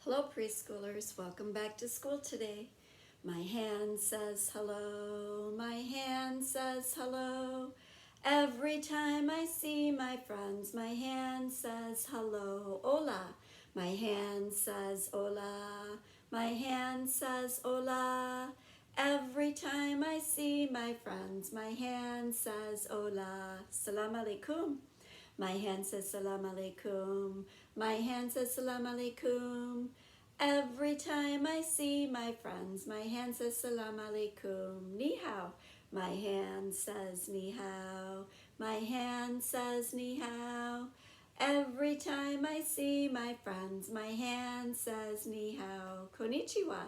Hello preschoolers, welcome back to school today. My hand says hello, my hand says hello. Every time I see my friends, my hand says hello. Hola, my hand says hola, my hand says hola. Every time I see my friends, my hand says hola. Salam alaikum. My hand says salam alaikum. My hand says salam alaikum. Every time I see my friends, my hand says salam alaikum. Ni hao. My hand says ni hao. My hand says ni hao. Every time I see my friends, my hand says ni hao. Konnichiwa.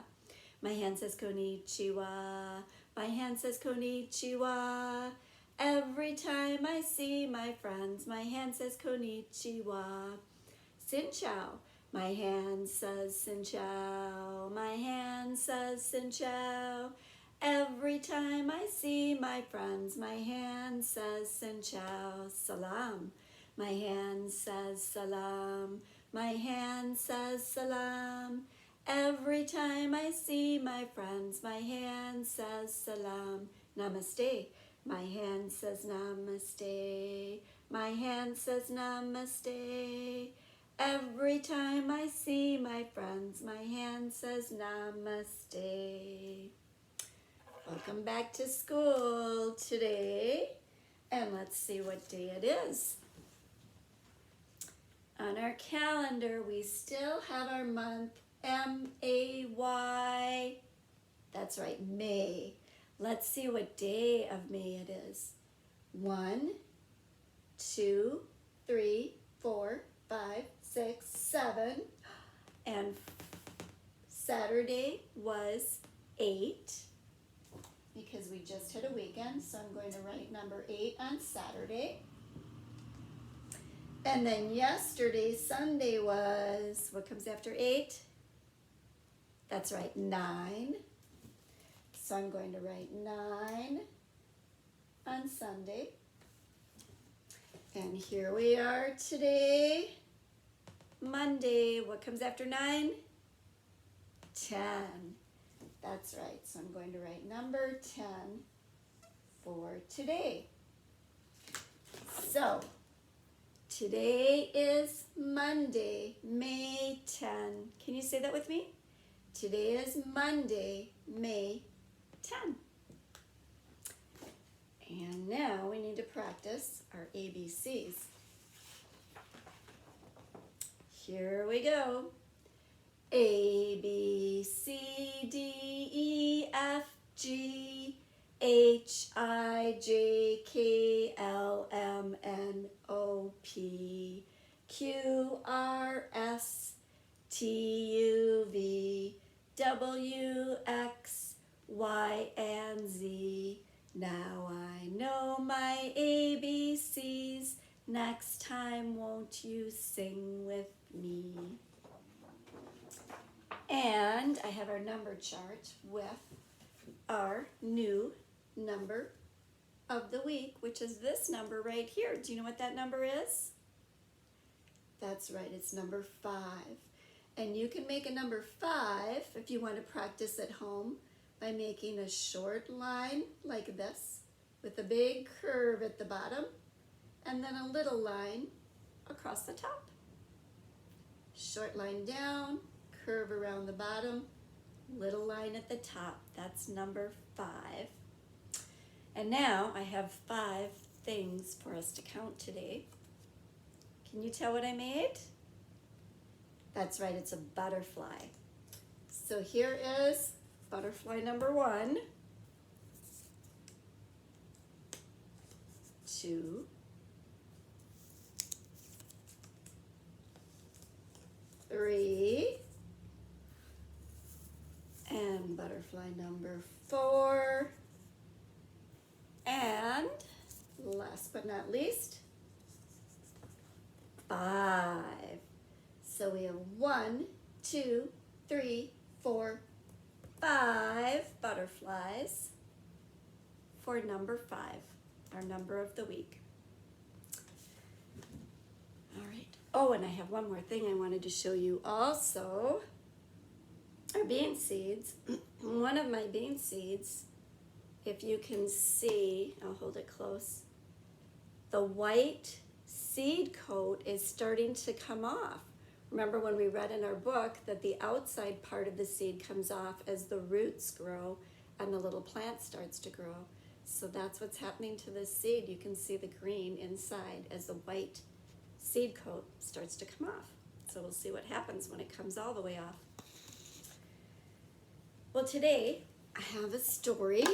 My hand says konnichiwa. My hand says konnichiwa. Every time I see my friends, my hand says konnichiwa. Xin chao. My hand says xin chao. My hand says xin chao. Every time I see my friends, my hand says xin chao. Salam. My hand says salam. My hand says salam. Every time I see my friends, my hand says salam. Namaste. My hand says namaste. My hand says namaste. Every time I see my friends, my hand says namaste. Welcome back to school today. And let's see what day it is. On our calendar, we still have our month M-A-Y. That's right, May. Let's see what day of May it is. 1, 2, 3, 4, 5, 6, 7. And Saturday was 8 because we just had a weekend. So I'm going to write number 8 on Saturday. And then yesterday, Sunday, was, what comes after 8? That's right, 9. So I'm going to write 9 on Sunday. And here we are today, Monday. What comes after 9? 10. That's right. So I'm going to write number 10 for today. So today is Monday, May 10. Can you say that with me? Today is Monday, May 10. And now we need to practice our ABCs. Here we go. A, B, C, D, E, F, G, H, I, J, K, L, M, N, O, P, Q, R, S, T, U, V, W, X, Y, and Z. Now I know my ABCs. Next time, won't you sing with me? And I have our number chart with our new number of the week, which is this number right here. Do you know what that number is? That's right, it's number 5. And you can make a number 5 if you want to practice at home by making a short line like this with a big curve at the bottom and then a little line across the top. Short line down, curve around the bottom, little line at the top. That's number 5. And now I have 5 things for us to count today. Can you tell what I made? That's right, it's a butterfly. So here is butterfly number 1, 2, 3, and butterfly number 4, and last but not least, 5. So we have 1, 2, 3, 4, 5 butterflies for number 5, our number of the week. All right. Oh, and I have one more thing I wanted to show you also. are bean seeds. One of my bean seeds, if you can see, I'll hold it close, the white seed coat is starting to come off. Remember when we read in our book that the outside part of the seed comes off as the roots grow and the little plant starts to grow. So that's what's happening to this seed. You can see the green inside as the white seed coat starts to come off. So we'll see what happens when it comes all the way off. Well, today I have a story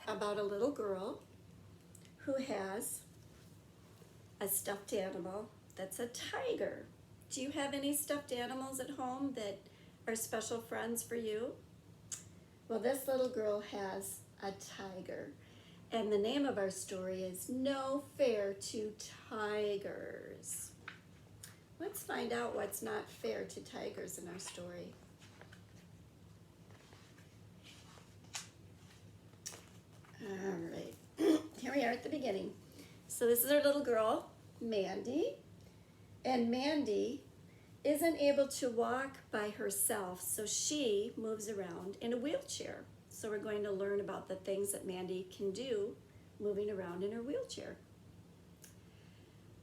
about a little girl who has a stuffed animal that's a tiger. Do you have any stuffed animals at home that are special friends for you? Well, this little girl has a tiger. And the name of our story is No Fair to Tigers. Let's find out what's not fair to tigers in our story. All right, here we are at the beginning. So this is our little girl, Mandy. And Mandy isn't able to walk by herself, so she moves around in a wheelchair. So we're going to learn about the things that Mandy can do moving around in her wheelchair.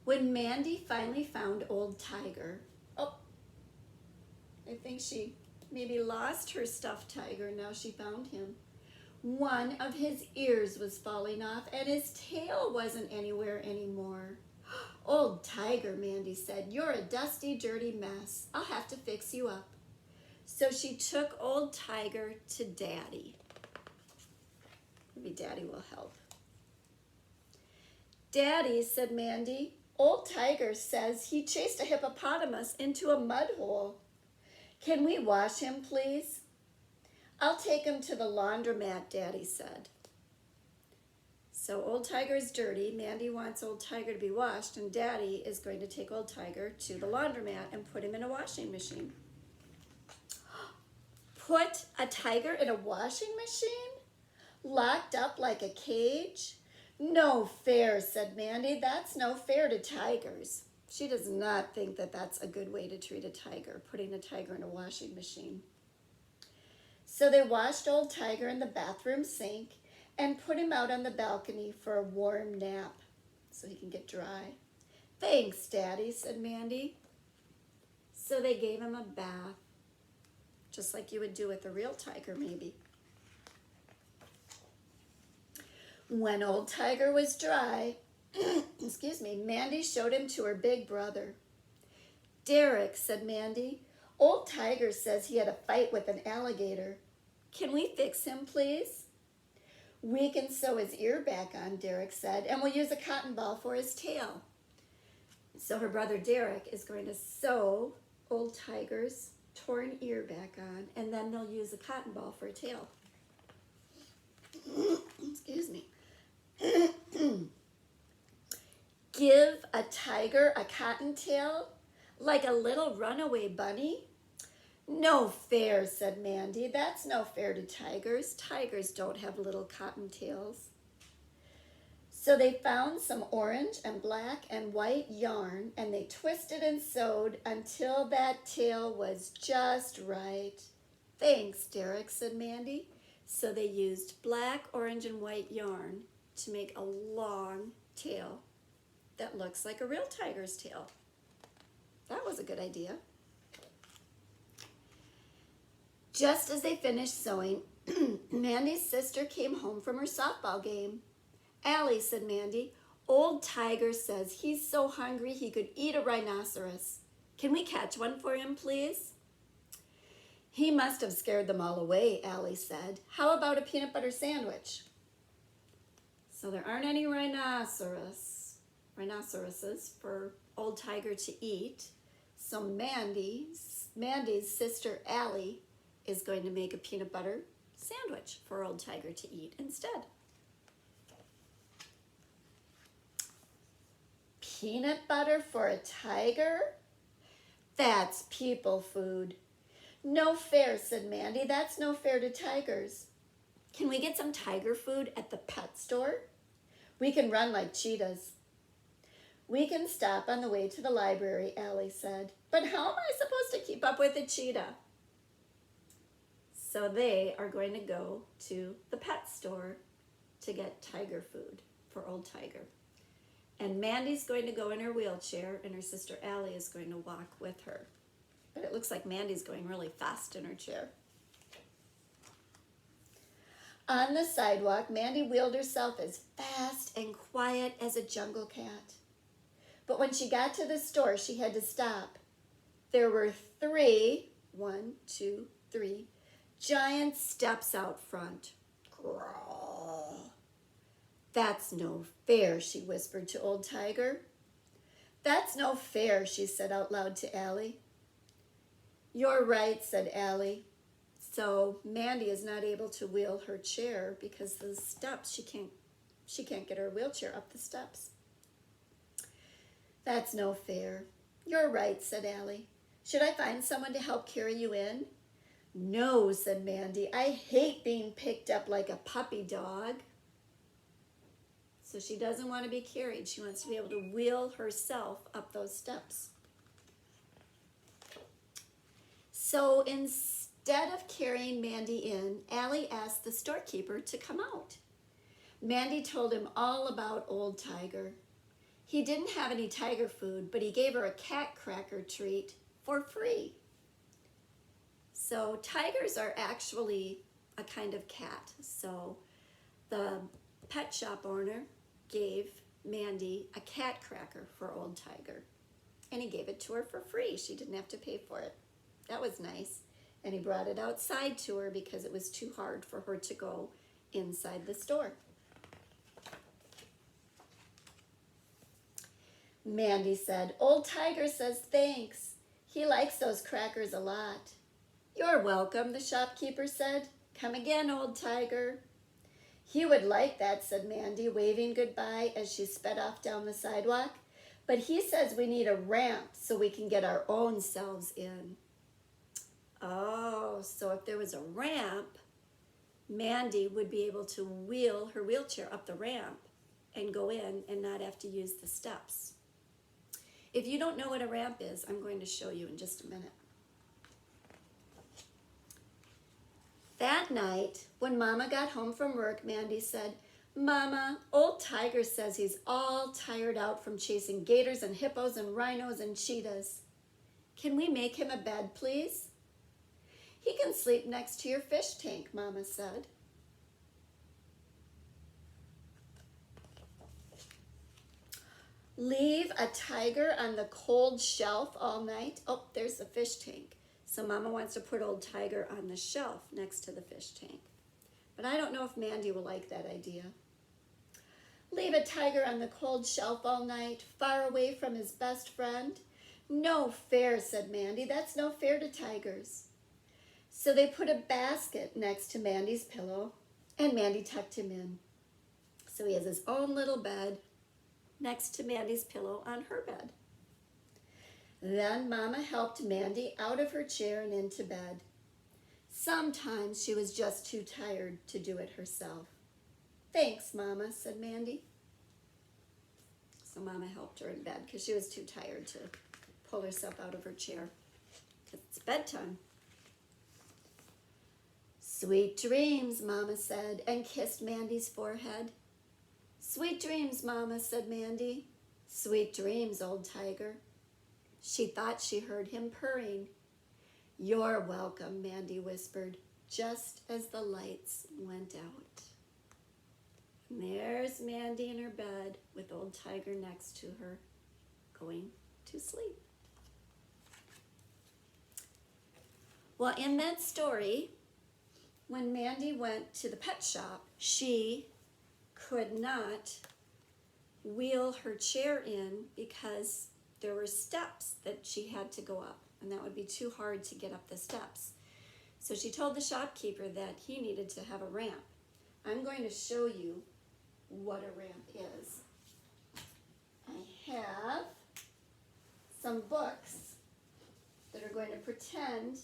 When Mandy finally found old Tiger, I think she maybe lost her stuffed tiger, now she found him. One of his ears was falling off and his tail wasn't anywhere anymore. Old Tiger, Mandy said, you're a dusty, dirty mess. I'll have to fix you up. So she took old Tiger to Daddy. Maybe Daddy will help. Daddy, said Mandy, old Tiger says he chased a hippopotamus into a mud hole. Can we wash him, please? I'll take him to the laundromat, Daddy said. So old Tiger's dirty. Mandy wants old Tiger to be washed, and Daddy is going to take old Tiger to the laundromat and put him in a washing machine. Put a tiger in a washing machine? Locked up like a cage? No fair, said Mandy. That's no fair to tigers. She does not think that that's a good way to treat a tiger, putting a tiger in a washing machine. So they washed old Tiger in the bathroom sink and put him out on the balcony for a warm nap so he can get dry. Thanks, Daddy, said Mandy. So they gave him a bath, just like you would do with a real tiger, maybe. When old Tiger was dry, Mandy showed him to her big brother. Derek, said Mandy, old Tiger says he had a fight with an alligator. Can we fix him, please? We can sew his ear back on, Derek said, and we'll use a cotton ball for his tail. So her brother Derek is going to sew old Tiger's torn ear back on, and then they'll use a cotton ball for a tail. Excuse me. Give a tiger a cottontail like a little runaway bunny? No fair, said Mandy. That's no fair to tigers. Tigers don't have little cottontails. So they found some orange and black and white yarn, and they twisted and sewed until that tail was just right. Thanks, Derek, said Mandy. So they used black, orange, and white yarn to make a long tail that looks like a real tiger's tail. That was a good idea. Just as they finished sewing, Mandy's sister came home from her softball game. Allie, said Mandy, old Tiger says he's so hungry he could eat a rhinoceros. Can we catch one for him, please? He must have scared them all away, Allie said. How about a peanut butter sandwich? So there aren't any rhinoceroses for old Tiger to eat. So Mandy's sister Allie is going to make a peanut butter sandwich for old Tiger to eat instead. Peanut butter for a tiger? That's people food. No fair, said Mandy. That's no fair to tigers. Can we get some tiger food at the pet store? We can run like cheetahs. We can stop on the way to the library, Allie said. But how am I supposed to keep up with a cheetah? So they are going to go to the pet store to get tiger food for old Tiger. And Mandy's going to go in her wheelchair, and her sister Allie is going to walk with her. But it looks like Mandy's going really fast in her chair. On the sidewalk, Mandy wheeled herself as fast and quiet as a jungle cat. But when she got to the store, she had to stop. There were three giant steps out front. Growl. That's no fair, she whispered to old Tiger. That's no fair, she said out loud to Allie. You're right, said Allie. So Mandy is not able to wheel her chair because the steps, she can't get her wheelchair up the steps. That's no fair. You're right, said Allie. Should I find someone to help carry you in? No, said Mandy. I hate being picked up like a puppy dog. So she doesn't want to be carried. She wants to be able to wheel herself up those steps. So instead of carrying Mandy in, Allie asked the storekeeper to come out. Mandy told him all about old Tiger. He didn't have any tiger food, but he gave her a cat cracker treat for free. So tigers are actually a kind of cat. So the pet shop owner gave Mandy a cat cracker for old Tiger. And he gave it to her for free. She didn't have to pay for it. That was nice. And he brought it outside to her because it was too hard for her to go inside the store. Mandy said, Old Tiger says thanks. He likes those crackers a lot. You're welcome, the shopkeeper said. Come again, old Tiger. He would like that, said Mandy, waving goodbye as she sped off down the sidewalk. But he says we need a ramp so we can get our own selves in. Oh, so if there was a ramp, Mandy would be able to wheel her wheelchair up the ramp and go in and not have to use the steps. If you don't know what a ramp is, I'm going to show you in just a minute. That night, when Mama got home from work, Mandy said, Mama, old Tiger says he's all tired out from chasing gators and hippos and rhinos and cheetahs. Can we make him a bed, please? He can sleep next to your fish tank, Mama said. Leave a tiger on the cold shelf all night. Oh, there's the fish tank. So Mama wants to put old Tiger on the shelf next to the fish tank. But I don't know if Mandy will like that idea. Leave a tiger on the cold shelf all night, far away from his best friend? No fair, said Mandy. That's no fair to tigers. So they put a basket next to Mandy's pillow, and Mandy tucked him in. So he has his own little bed next to Mandy's pillow on her bed. Then Mama helped Mandy out of her chair and into bed. Sometimes she was just too tired to do it herself. Thanks, Mama, said Mandy. So Mama helped her in bed because she was too tired to pull herself out of her chair. It's bedtime. Sweet dreams, Mama said, and kissed Mandy's forehead. Sweet dreams, Mama, said Mandy. Sweet dreams, old Tiger. She thought she heard him purring. You're welcome, Mandy whispered, just as the lights went out. And there's Mandy in her bed with old Tiger next to her, going to sleep. Well, in that story, when Mandy went to the pet shop, she could not wheel her chair in because there were steps that she had to go up, and that would be too hard to get up the steps. So she told the shopkeeper that he needed to have a ramp. I'm going to show you what a ramp is. I have some books that are going to pretend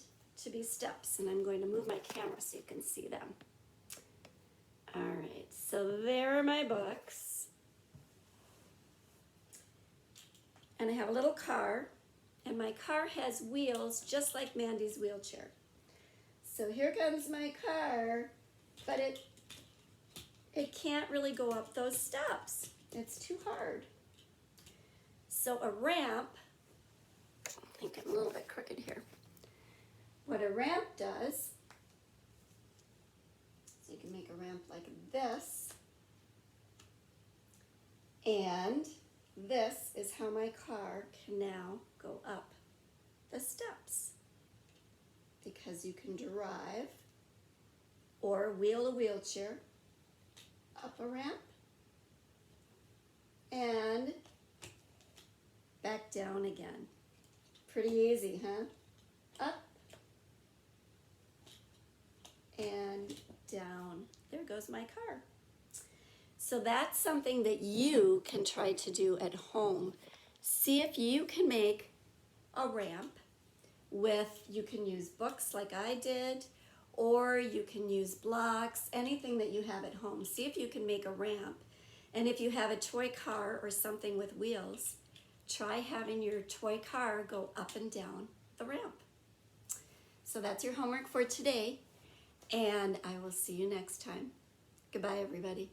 to be steps, and I'm going to move my camera so you can see them. All right, so there are my books. And I have a little car, and my car has wheels just like Mandy's wheelchair. So here comes my car, but it can't really go up those steps. It's too hard. So a ramp, I think I'm a little bit crooked here. What a ramp does, so you can make a ramp like this, and this is how my car can now go up the steps, because you can drive or wheel a wheelchair up a ramp and back down again. Pretty easy, huh? Up and down. There goes my car. So that's something that you can try to do at home. See if you can make a ramp you can use books like I did, or you can use blocks, anything that you have at home. See if you can make a ramp. And if you have a toy car or something with wheels, try having your toy car go up and down the ramp. So that's your homework for today, and I will see you next time. Goodbye, everybody.